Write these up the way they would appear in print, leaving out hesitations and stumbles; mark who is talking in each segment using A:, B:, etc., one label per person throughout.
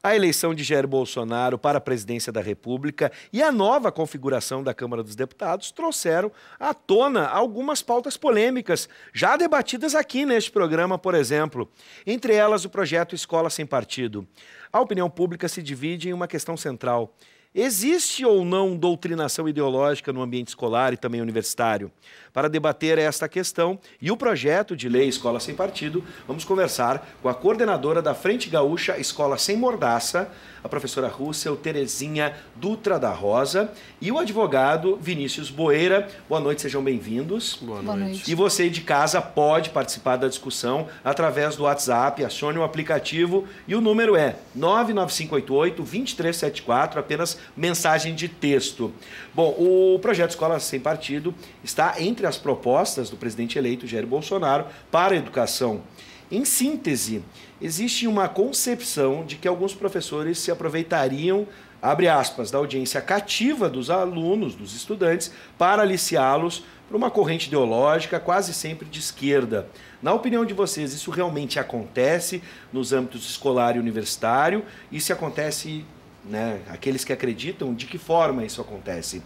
A: A eleição de Jair Bolsonaro para a presidência da República e a nova configuração da Câmara dos Deputados trouxeram à tona algumas pautas polêmicas, já debatidas aqui neste programa, por exemplo. Entre elas, o projeto Escola Sem Partido. A opinião pública se divide em uma questão central. Existe ou não doutrinação ideológica no ambiente escolar e também universitário? Para debater esta questão e o projeto de lei Escola Sem Partido, vamos conversar com a coordenadora da Frente Gaúcha Escola Sem Mordaça, a professora Russell Terezinha Dutra da Rosa, e o advogado Vinícius Boeira. Boa noite, sejam bem-vindos.
B: Boa noite.
A: E você de casa pode participar da discussão através do WhatsApp, acione o aplicativo e o número é 99588-2374, apenas mensagem de texto. Bom, o projeto Escola Sem Partido está entre as propostas do presidente eleito Jair Bolsonaro para a educação. Em síntese, existe uma concepção de que alguns professores se aproveitariam, abre aspas, da audiência cativa dos alunos, dos estudantes, para aliciá-los para uma corrente ideológica quase sempre de esquerda. Na opinião de vocês, isso realmente acontece nos âmbitos escolar e universitário? E se acontece, né, aqueles que acreditam, de que forma isso acontece?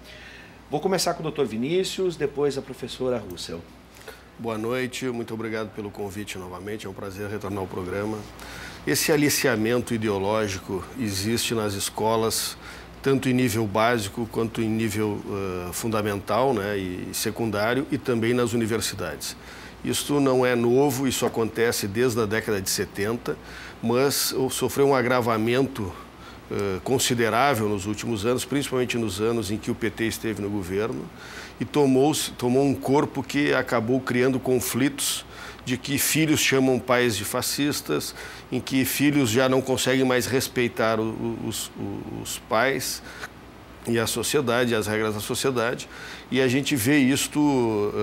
A: Vou começar com o Dr. Vinícius, depois a professora Russell.
B: Boa noite, muito obrigado pelo convite novamente, é um prazer retornar ao programa. Esse aliciamento ideológico existe nas escolas, tanto em nível básico quanto em nível fundamental, né, e secundário, e também nas universidades. Isso não é novo, isso acontece desde a década de 70, mas sofreu um agravamento considerável nos últimos anos, principalmente nos anos em que o PT esteve no governo, e tomou um corpo que acabou criando conflitos de que filhos chamam pais de fascistas, em que filhos já não conseguem mais respeitar os pais e a sociedade, as regras da sociedade, e a gente vê isto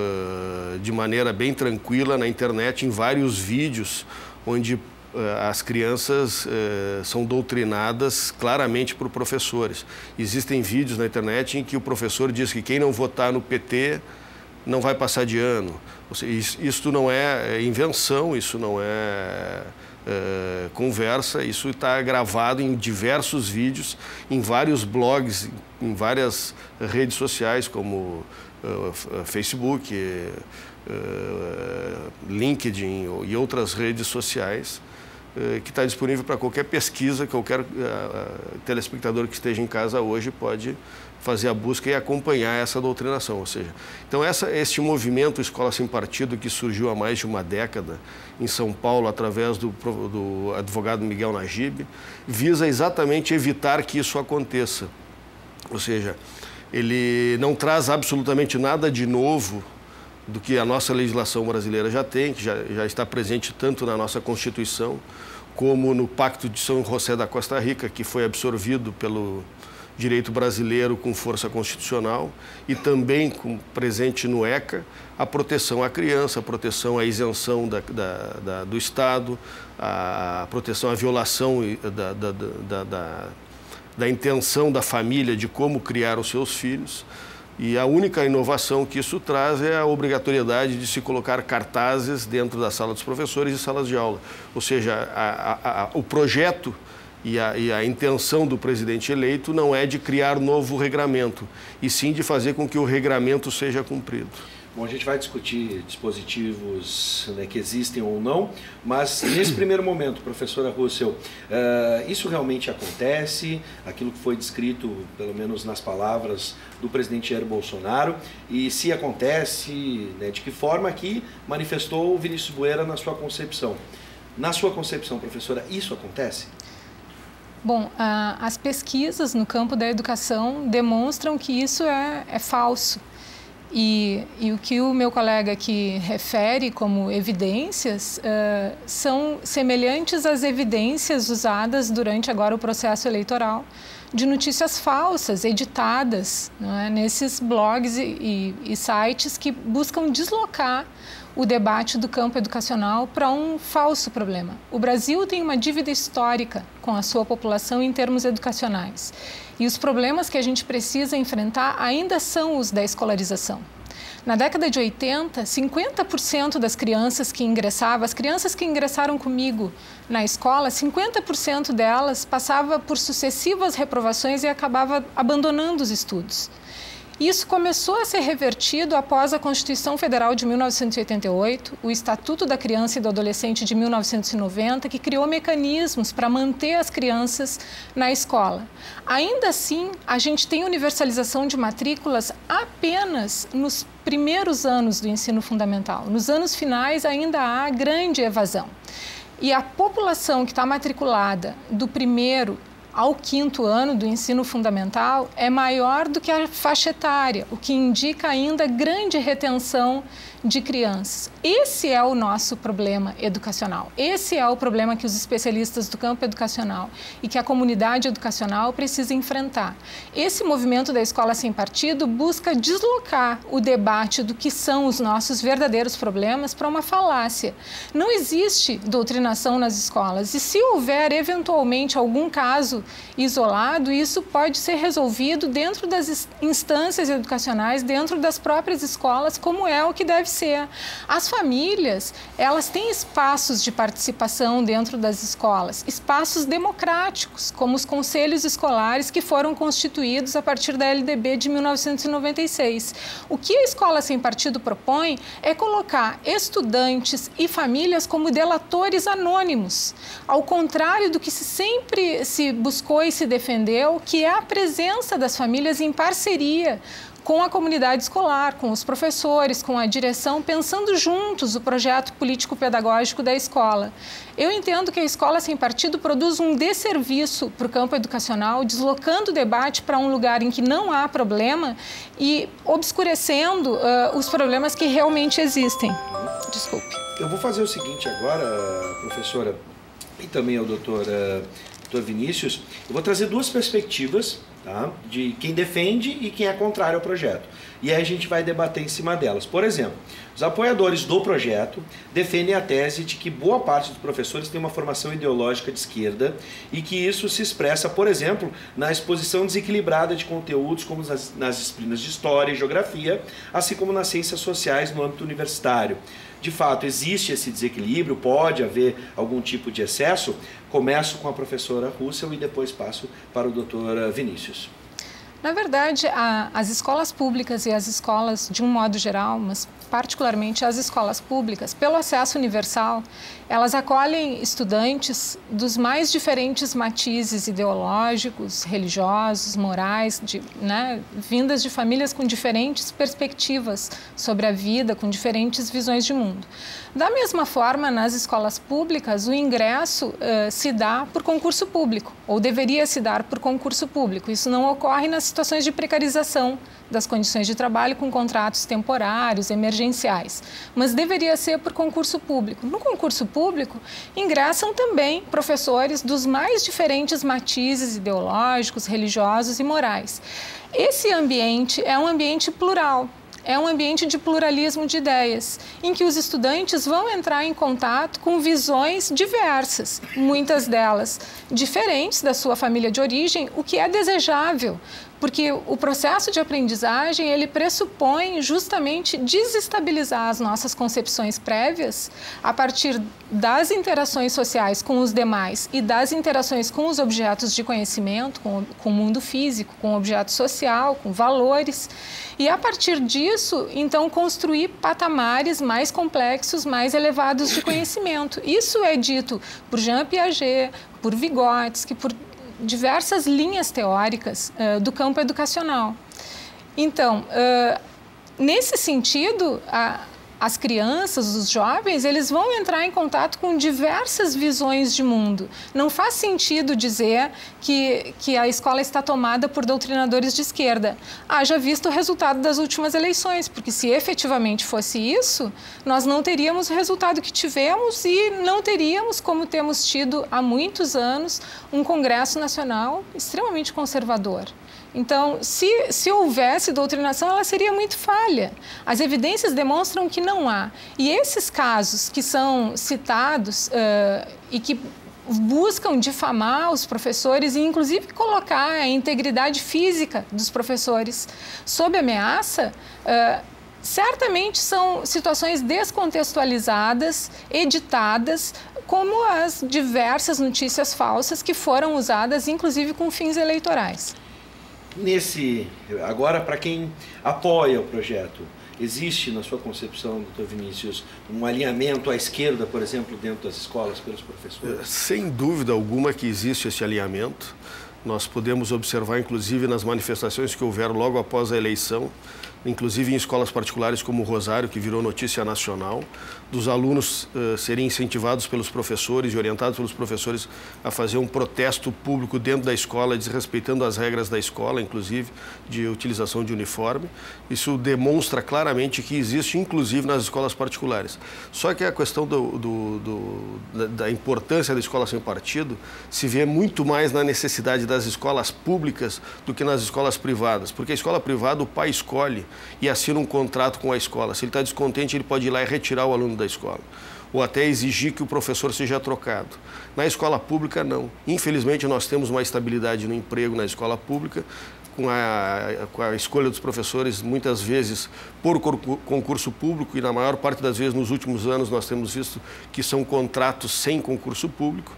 B: de maneira bem tranquila na internet, em vários vídeos, onde as crianças são doutrinadas claramente por professores. Existem vídeos na internet em que o professor diz que quem não votar no PT não vai passar de ano. Ou seja, isso não é invenção, isso não é conversa, isso está gravado em diversos vídeos, em vários blogs, em várias redes sociais, como Facebook, LinkedIn e outras redes sociais, que está disponível para qualquer pesquisa, qualquer telespectador que esteja em casa hoje pode fazer a busca e acompanhar essa doutrinação. Ou seja, então este movimento Escola Sem Partido, que surgiu há mais de uma década em São Paulo, através do advogado Miguel Najib, visa exatamente evitar que isso aconteça. Ou seja, ele não traz absolutamente nada de novo do que a nossa legislação brasileira já tem, que já está presente tanto na nossa Constituição, como no Pacto de São José da Costa Rica, que foi absorvido pelo direito brasileiro com força constitucional, e também presente no ECA, a proteção à criança, a proteção à isenção do Estado, a proteção à violação da intenção da família de como criar os seus filhos. E a única inovação que isso traz é a obrigatoriedade de se colocar cartazes dentro da sala dos professores e salas de aula. Ou seja, o projeto e a intenção do presidente eleito não é de criar novo regramento, e sim de fazer com que o regramento seja cumprido.
A: Bom, a gente vai discutir dispositivos, né, que existem ou não, mas nesse primeiro momento, professora Russell, isso realmente acontece, aquilo que foi descrito, pelo menos nas palavras do presidente Jair Bolsonaro, e se acontece, né, de que forma que manifestou o Vinícius Boeira na sua concepção. Na sua concepção, professora, isso acontece?
C: Bom, as pesquisas no campo da educação demonstram que isso é falso. E o que o meu colega aqui refere como evidências são semelhantes às evidências usadas durante agora o processo eleitoral de notícias falsas, editadas, não é, nesses blogs e sites que buscam deslocar o debate do campo educacional para um falso problema. O Brasil tem uma dívida histórica com a sua população em termos educacionais. E os problemas que a gente precisa enfrentar ainda são os da escolarização. Na década de 80, 50% das crianças que ingressavam, as crianças que ingressaram comigo na escola, 50% delas passava por sucessivas reprovações e acabava abandonando os estudos. Isso começou a ser revertido após a Constituição Federal de 1988, o Estatuto da Criança e do Adolescente de 1990, que criou mecanismos para manter as crianças na escola. Ainda assim, a gente tem universalização de matrículas apenas nos primeiros anos do ensino fundamental. Nos anos finais, ainda há grande evasão. E a população que está matriculada do primeiro ao 5º ano do ensino fundamental é maior do que a faixa etária, o que indica ainda grande retenção de crianças. Esse é o nosso problema educacional. Esse é o problema que os especialistas do campo educacional e que a comunidade educacional precisa enfrentar. Esse movimento da escola sem partido busca deslocar o debate do que são os nossos verdadeiros problemas para uma falácia. Não existe doutrinação nas escolas e, se houver eventualmente algum caso isolado, isso pode ser resolvido dentro das instâncias educacionais, dentro das próprias escolas, como é o que deve ser. As famílias, elas têm espaços de participação dentro das escolas, espaços democráticos, como os conselhos escolares que foram constituídos a partir da LDB de 1996. O que a escola sem partido propõe é colocar estudantes e famílias como delatores anônimos, ao contrário do que sempre se buscou e se defendeu, que é a presença das famílias em parceria com a comunidade escolar, com os professores, com a direção, pensando juntos o projeto político-pedagógico da escola. Eu entendo que a escola sem partido produz um desserviço para o campo educacional, deslocando o debate para um lugar em que não há problema e obscurecendo os problemas que realmente existem. Desculpe.
A: Eu vou fazer o seguinte agora, professora, e também ao doutor Vinícius, eu vou trazer duas perspectivas, tá, de quem defende e quem é contrário ao projeto. E aí a gente vai debater em cima delas. Por exemplo, os apoiadores do projeto defendem a tese de que boa parte dos professores tem uma formação ideológica de esquerda e que isso se expressa, por exemplo, na exposição desequilibrada de conteúdos como nas disciplinas de História e Geografia, assim como nas Ciências Sociais no âmbito universitário. De fato, existe esse desequilíbrio, pode haver algum tipo de excesso. Começo com a professora Russell e depois passo para o doutor Vinícius.
C: Na verdade, as escolas públicas e as escolas, de um modo geral, mas particularmente as escolas públicas, pelo acesso universal, elas acolhem estudantes dos mais diferentes matizes ideológicos, religiosos, morais, vindas de famílias com diferentes perspectivas sobre a vida, com diferentes visões de mundo. Da mesma forma, nas escolas públicas, o ingresso se dá por concurso público, ou deveria se dar por concurso público. Isso não ocorre nas situações de precarização das condições de trabalho com contratos temporários, emergenciais, mas deveria ser por concurso público. No concurso público, ingressam também professores dos mais diferentes matizes ideológicos, religiosos e morais. Esse ambiente é um ambiente plural. É um ambiente de pluralismo de ideias, em que os estudantes vão entrar em contato com visões diversas, muitas delas diferentes da sua família de origem, o que é desejável, porque o processo de aprendizagem, ele pressupõe justamente desestabilizar as nossas concepções prévias a partir das interações sociais com os demais e das interações com os objetos de conhecimento, com o mundo físico, com o objeto social, com valores. E a partir disso, então, construir patamares mais complexos, mais elevados de conhecimento. Isso é dito por Jean Piaget, por Vygotsky, por diversas linhas teóricas do campo educacional. Então, nesse sentido, as crianças, os jovens, eles vão entrar em contato com diversas visões de mundo. Não faz sentido dizer que a escola está tomada por doutrinadores de esquerda. Haja visto o resultado das últimas eleições, porque se efetivamente fosse isso, nós não teríamos o resultado que tivemos e não teríamos, como temos tido há muitos anos, um Congresso Nacional extremamente conservador. Então, se houvesse doutrinação, ela seria muito falha. As evidências demonstram que não há. E esses casos que são citados e que buscam difamar os professores e, inclusive, colocar a integridade física dos professores sob ameaça, certamente são situações descontextualizadas, editadas, como as diversas notícias falsas que foram usadas, inclusive com fins eleitorais.
A: Agora, para quem apoia o projeto, existe, na sua concepção, doutor Vinícius, um alinhamento à esquerda, por exemplo, dentro das escolas, pelos professores?
B: Sem dúvida alguma que existe esse alinhamento. Nós podemos observar, inclusive, nas manifestações que houveram logo após a eleição, inclusive em escolas particulares como o Rosário, que virou notícia nacional, dos alunos serem incentivados pelos professores e orientados pelos professores a fazer um protesto público dentro da escola, desrespeitando as regras da escola, inclusive de utilização de uniforme. Isso demonstra claramente que existe, inclusive, nas escolas particulares. Só que a questão da importância da escola sem partido se vê muito mais na necessidade das escolas públicas do que nas escolas privadas, porque a escola privada o pai escolhe e assina um contrato com a escola. Se ele está descontente, ele pode ir lá e retirar o aluno da escola, ou até exigir que o professor seja trocado. Na escola pública, não. Infelizmente, nós temos uma estabilidade no emprego na escola pública, com a escolha dos professores, muitas vezes por concurso público, e na maior parte das vezes, nos últimos anos, nós temos visto que são contratos sem concurso público,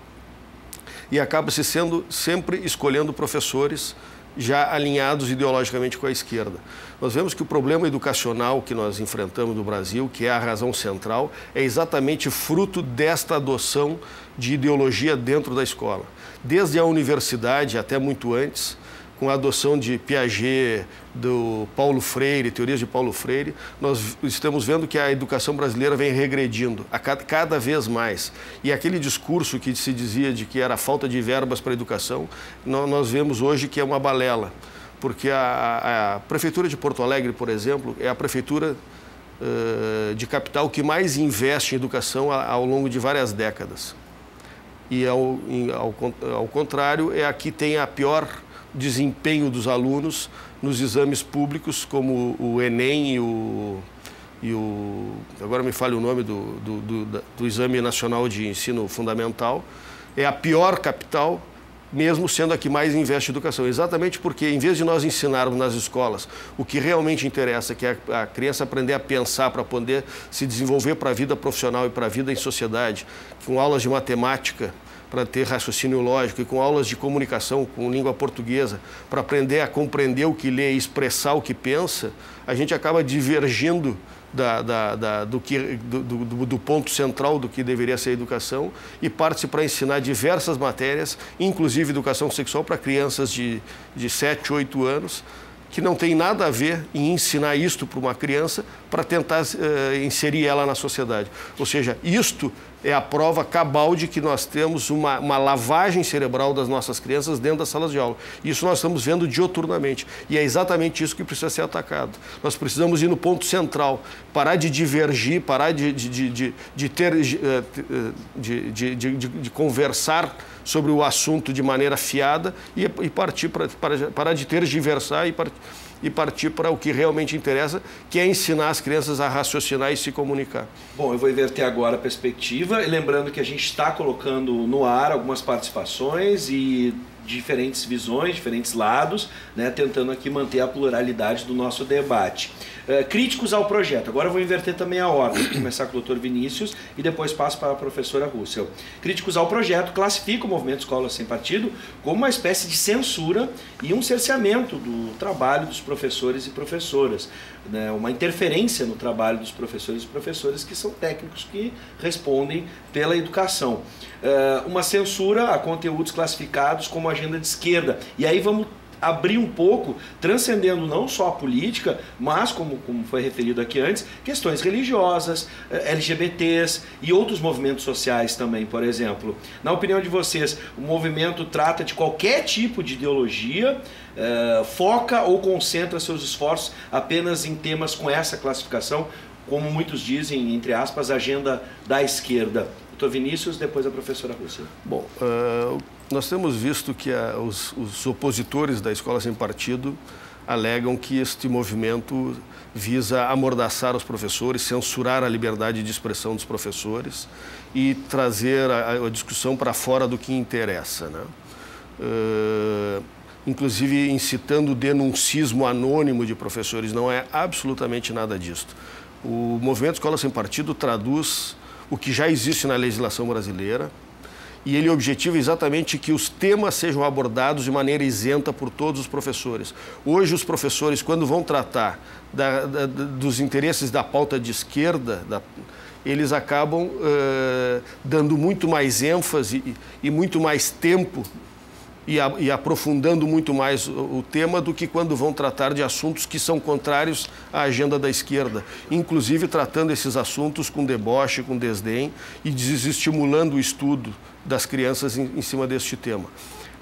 B: e acaba-se sempre escolhendo professores já alinhados ideologicamente com a esquerda. Nós vemos que o problema educacional que nós enfrentamos no Brasil, que é a razão central, é exatamente fruto desta adoção de ideologia dentro da escola. Desde a universidade até muito antes, com a adoção de Piaget, do Paulo Freire, teorias de Paulo Freire, nós estamos vendo que a educação brasileira vem regredindo cada vez mais. E aquele discurso que se dizia de que era falta de verbas para a educação, nós vemos hoje que é uma balela. Porque a Prefeitura de Porto Alegre, por exemplo, é a prefeitura de capital que mais investe em educação ao longo de várias décadas. E, ao contrário, é a que tem a pior desempenho dos alunos nos exames públicos, como o Enem e o agora me falha o nome do Exame Nacional de Ensino Fundamental. É a pior capital, mesmo sendo a que mais investe em educação. Exatamente porque, em vez de nós ensinarmos nas escolas o que realmente interessa, que é a criança aprender a pensar para poder se desenvolver para a vida profissional e para a vida em sociedade, com aulas de matemática, para ter raciocínio lógico, e com aulas de comunicação com língua portuguesa, para aprender a compreender o que lê e expressar o que pensa, a gente acaba divergindo do ponto central do que deveria ser a educação e parte para ensinar diversas matérias, inclusive educação sexual para crianças de 7, 8 anos, que não tem nada a ver em ensinar isto para uma criança para tentar inserir ela na sociedade. Ou seja, isto é a prova cabal de que nós temos uma lavagem cerebral das nossas crianças dentro das salas de aula. Isso nós estamos vendo dioturnamente. E é exatamente isso que precisa ser atacado. Nós precisamos ir no ponto central, parar de divergir, parar de conversar sobre o assunto de maneira fiada e partir parar de tergiversar e partir para o que realmente interessa, que é ensinar as crianças a raciocinar e se comunicar.
A: Bom, eu vou inverter agora a perspectiva, lembrando que a gente está colocando no ar algumas participações e diferentes visões, diferentes lados, né, tentando aqui manter a pluralidade do nosso debate. Críticos ao projeto. Agora eu vou inverter também a ordem, vou começar com o Dr. Vinícius e depois passo para a professora Russell. Críticos ao projeto classificam o movimento Escola Sem Partido como uma espécie de censura e um cerceamento do trabalho dos professores e professoras, né, uma interferência no trabalho dos professores e professoras que são técnicos que respondem pela educação. Uma censura a conteúdos classificados como agenda de esquerda. E aí vamos abrir um pouco, transcendendo não só a política, mas, como foi referido aqui antes, questões religiosas, LGBTs e outros movimentos sociais também, por exemplo. Na opinião de vocês, o movimento trata de qualquer tipo de ideologia, foca ou concentra seus esforços apenas em temas com essa classificação, como muitos dizem, entre aspas, agenda da esquerda? Doutor Vinícius, depois a professora Russell.
B: Bom, nós temos visto que os opositores da Escola Sem Partido alegam que este movimento visa amordaçar os professores, censurar a liberdade de expressão dos professores e trazer a discussão para fora do que interessa, né? inclusive incitando o denuncismo anônimo de professores. Não é absolutamente nada disso. O Movimento Escola Sem Partido traduz o que já existe na legislação brasileira e ele objetiva exatamente que os temas sejam abordados de maneira isenta por todos os professores. Hoje, os professores, quando vão tratar dos interesses da pauta de esquerda, eles acabam dando muito mais ênfase e muito mais tempo e aprofundando muito mais o tema do que quando vão tratar de assuntos que são contrários à agenda da esquerda, inclusive tratando esses assuntos com deboche, com desdém e desestimulando o estudo das crianças em cima deste tema.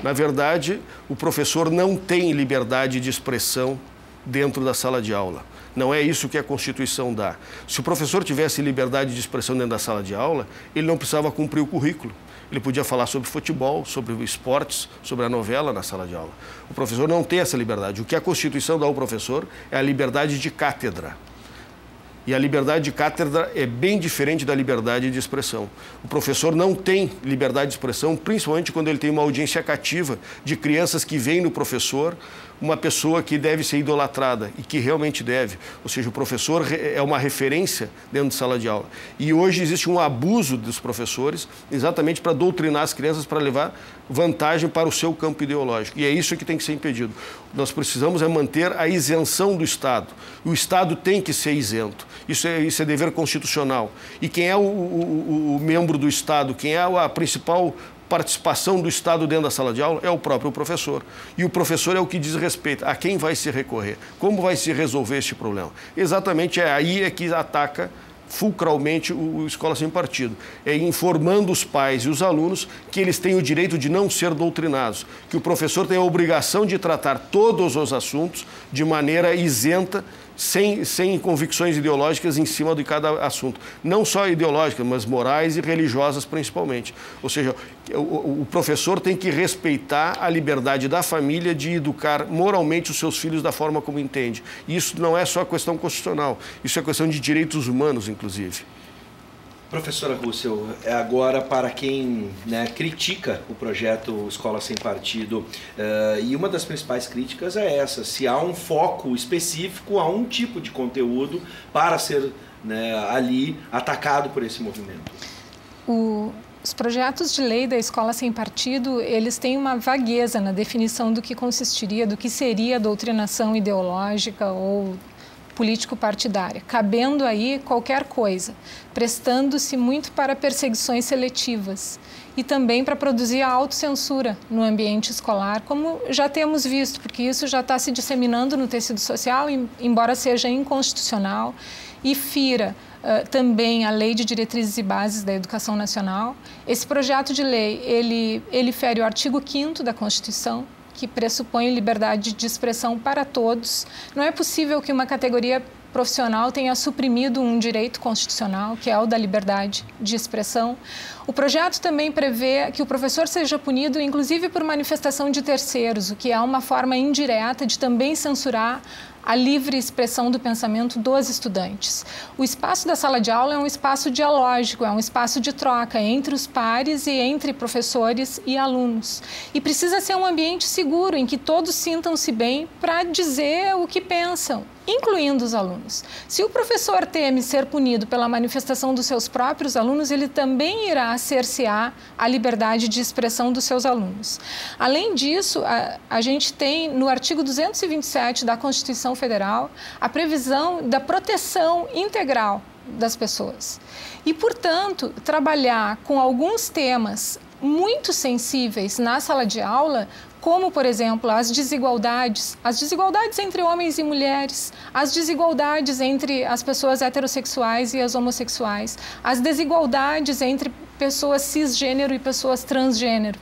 B: Na verdade, o professor não tem liberdade de expressão dentro da sala de aula. Não é isso que a Constituição dá. Se o professor tivesse liberdade de expressão dentro da sala de aula, ele não precisava cumprir o currículo. Ele podia falar sobre futebol, sobre esportes, sobre a novela na sala de aula. O professor não tem essa liberdade. O que a Constituição dá ao professor é a liberdade de cátedra. E a liberdade de cátedra é bem diferente da liberdade de expressão. O professor não tem liberdade de expressão, principalmente quando ele tem uma audiência cativa de crianças que veem no professor uma pessoa que deve ser idolatrada e que realmente deve. Ou seja, o professor é uma referência dentro de sala de aula. E hoje existe um abuso dos professores exatamente para doutrinar as crianças, para levar vantagem para o seu campo ideológico. E é isso que tem que ser impedido. Nós precisamos manter a isenção do Estado. O Estado tem que ser isento. Isso é dever constitucional. E quem é o membro do Estado, quem é a principal participação do Estado dentro da sala de aula é o próprio professor. E o professor é o que diz respeito a quem vai se recorrer, como vai se resolver este problema. Exatamente aí que ataca fulcralmente o Escola Sem Partido. É informando os pais e os alunos que eles têm o direito de não ser doutrinados, que o professor tem a obrigação de tratar todos os assuntos de maneira isenta, sem convicções ideológicas em cima de cada assunto. Não só ideológicas, mas morais e religiosas principalmente. Ou seja, o professor tem que respeitar a liberdade da família de educar moralmente os seus filhos da forma como entende. E isso não é só questão constitucional, isso é questão de direitos humanos, inclusive.
A: Professora Russell, agora para quem critica o projeto Escola Sem Partido, e uma das principais críticas é essa, se há um foco específico a um tipo de conteúdo para ser ali atacado por esse movimento.
C: Os projetos de lei da Escola Sem Partido, eles têm uma vagueza na definição do que consistiria, do que seria doutrinação ideológica ou político-partidária, cabendo aí qualquer coisa, prestando-se muito para perseguições seletivas e também para produzir a autocensura no ambiente escolar, como já temos visto, porque isso já está se disseminando no tecido social, embora seja inconstitucional, e fira também a Lei de Diretrizes e Bases da Educação Nacional. Esse projeto de lei, ele fere o artigo 5º da Constituição, que pressupõe liberdade de expressão para todos. Não é possível que uma categoria profissional tenha suprimido um direito constitucional, que é o da liberdade de expressão. O projeto também prevê que o professor seja punido, inclusive por manifestação de terceiros, o que é uma forma indireta de também censurar a livre expressão do pensamento dos estudantes. O espaço da sala de aula é um espaço dialógico, é um espaço de troca entre os pares e entre professores e alunos. E precisa ser um ambiente seguro, em que todos sintam-se bem para dizer o que pensam, incluindo os alunos. Se o professor teme ser punido pela manifestação dos seus próprios alunos, ele também irá cercear a liberdade de expressão dos seus alunos. Além disso, a gente tem no artigo 227 da Constituição Federal a previsão da proteção integral das pessoas. E, portanto, trabalhar com alguns temas muito sensíveis na sala de aula, como, por exemplo, as desigualdades entre homens e mulheres, as desigualdades entre as pessoas heterossexuais e as homossexuais, as desigualdades entre pessoas cisgênero e pessoas transgênero.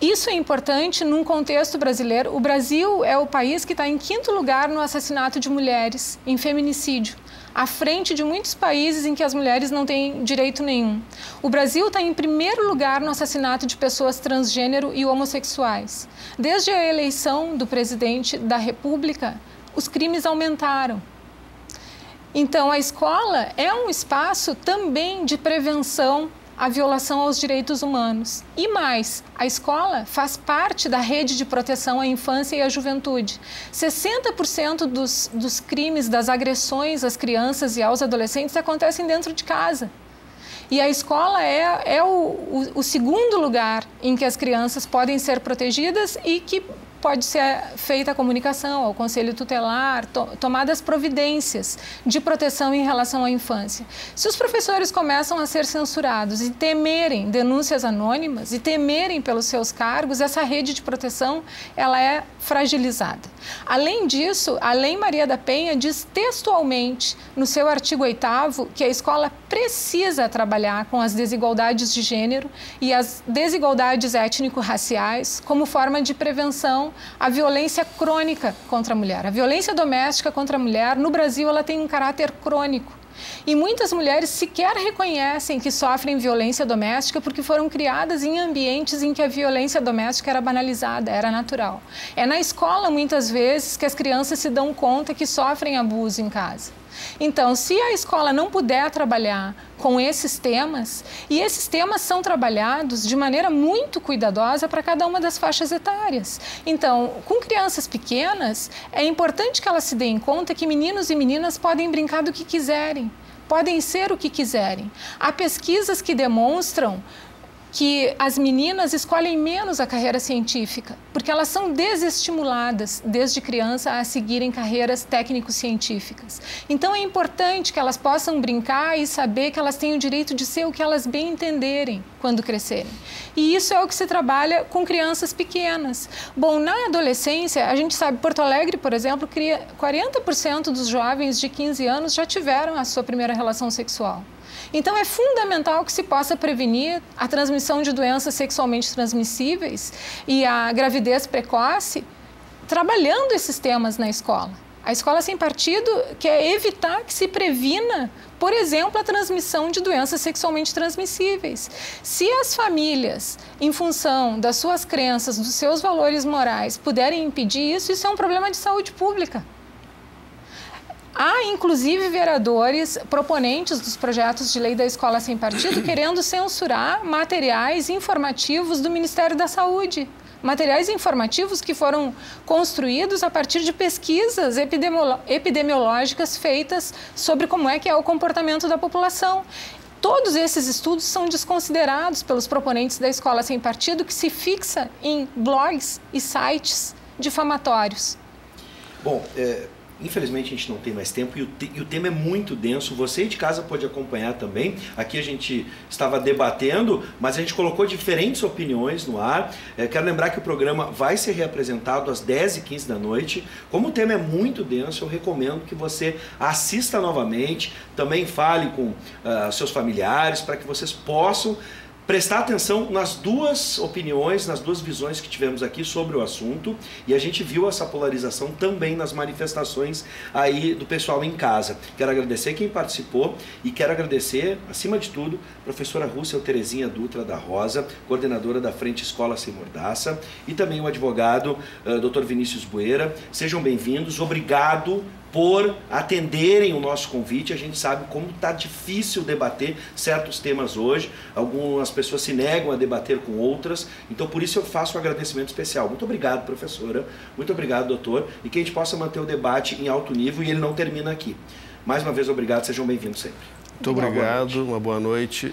C: Isso é importante num contexto brasileiro. O Brasil é o país que está em 5º lugar no assassinato de mulheres, em feminicídio, à frente de muitos países em que as mulheres não têm direito nenhum. O Brasil está em 1º lugar no assassinato de pessoas transgênero e homossexuais. Desde a eleição do presidente da República, os crimes aumentaram. Então, a escola é um espaço também de prevenção a violação aos direitos humanos. E mais, a escola faz parte da rede de proteção à infância e à juventude. 60% dos crimes, das agressões às crianças e aos adolescentes acontecem dentro de casa. E a escola é o segundo lugar em que as crianças podem ser protegidas e que pode ser feita a comunicação ao Conselho Tutelar, tomadas providências de proteção em relação à infância. Se os professores começam a ser censurados e temerem denúncias anônimas e temerem pelos seus cargos, essa rede de proteção ela é fragilizada. Além disso, a Lei Maria da Penha diz textualmente no seu artigo 8º que a escola precisa trabalhar com as desigualdades de gênero e as desigualdades étnico-raciais como forma de prevenção à violência crônica contra a mulher. A violência doméstica contra a mulher, no Brasil, ela tem um caráter crônico. E muitas mulheres sequer reconhecem que sofrem violência doméstica porque foram criadas em ambientes em que a violência doméstica era banalizada, era natural. É na escola, muitas vezes, que as crianças se dão conta que sofrem abuso em casa. Então, se a escola não puder trabalhar com esses temas, e esses temas são trabalhados de maneira muito cuidadosa para cada uma das faixas etárias. Então, com crianças pequenas, é importante que elas se deem conta que meninos e meninas podem brincar do que quiserem, podem ser o que quiserem. Há pesquisas que demonstram que as meninas escolhem menos a carreira científica, porque elas são desestimuladas desde criança a seguirem carreiras técnico-científicas. Então é importante que elas possam brincar e saber que elas têm o direito de ser o que elas bem entenderem quando crescerem. E isso é o que se trabalha com crianças pequenas. Bom, na adolescência, a gente sabe, Porto Alegre, por exemplo, 40% dos jovens de 15 anos já tiveram a sua primeira relação sexual. Então, é fundamental que se possa prevenir a transmissão de doenças sexualmente transmissíveis e a gravidez precoce, trabalhando esses temas na escola. A Escola Sem Partido quer evitar que se previna, por exemplo, a transmissão de doenças sexualmente transmissíveis. Se as famílias, em função das suas crenças, dos seus valores morais, puderem impedir isso, isso é um problema de saúde pública. Há, inclusive, vereadores proponentes dos projetos de lei da Escola Sem Partido querendo censurar materiais informativos do Ministério da Saúde. Materiais informativos que foram construídos a partir de pesquisas epidemiológicas feitas sobre como é que é o comportamento da população. Todos esses estudos são desconsiderados pelos proponentes da Escola Sem Partido, que se fixa em blogs e sites difamatórios.
A: Bom, infelizmente a gente não tem mais tempo e o tema é muito denso. Você de casa pode acompanhar também. Aqui a gente estava debatendo, mas a gente colocou diferentes opiniões no ar. Quero lembrar que o programa vai ser reapresentado às 10h15 da noite. Como o tema é muito denso, eu recomendo que você assista novamente. Também fale com seus familiares para que vocês possam prestar atenção nas duas opiniões, nas duas visões que tivemos aqui sobre o assunto, e a gente viu essa polarização também nas manifestações aí do pessoal em casa. Quero agradecer quem participou e quero agradecer, acima de tudo, a professora Rússel Terezinha Dutra da Rosa, coordenadora da Frente Escola Sem Mordaça, e também o advogado Dr. Vinícius Bueira. Sejam bem-vindos, obrigado por atenderem o nosso convite. A gente sabe como está difícil debater certos temas hoje, algumas pessoas se negam a debater com outras, então por isso eu faço um agradecimento especial. Muito obrigado, professora, muito obrigado, doutor, e que a gente possa manter o debate em alto nível e ele não termina aqui. Mais uma vez, obrigado, sejam bem-vindos sempre.
B: Muito obrigado, uma boa noite.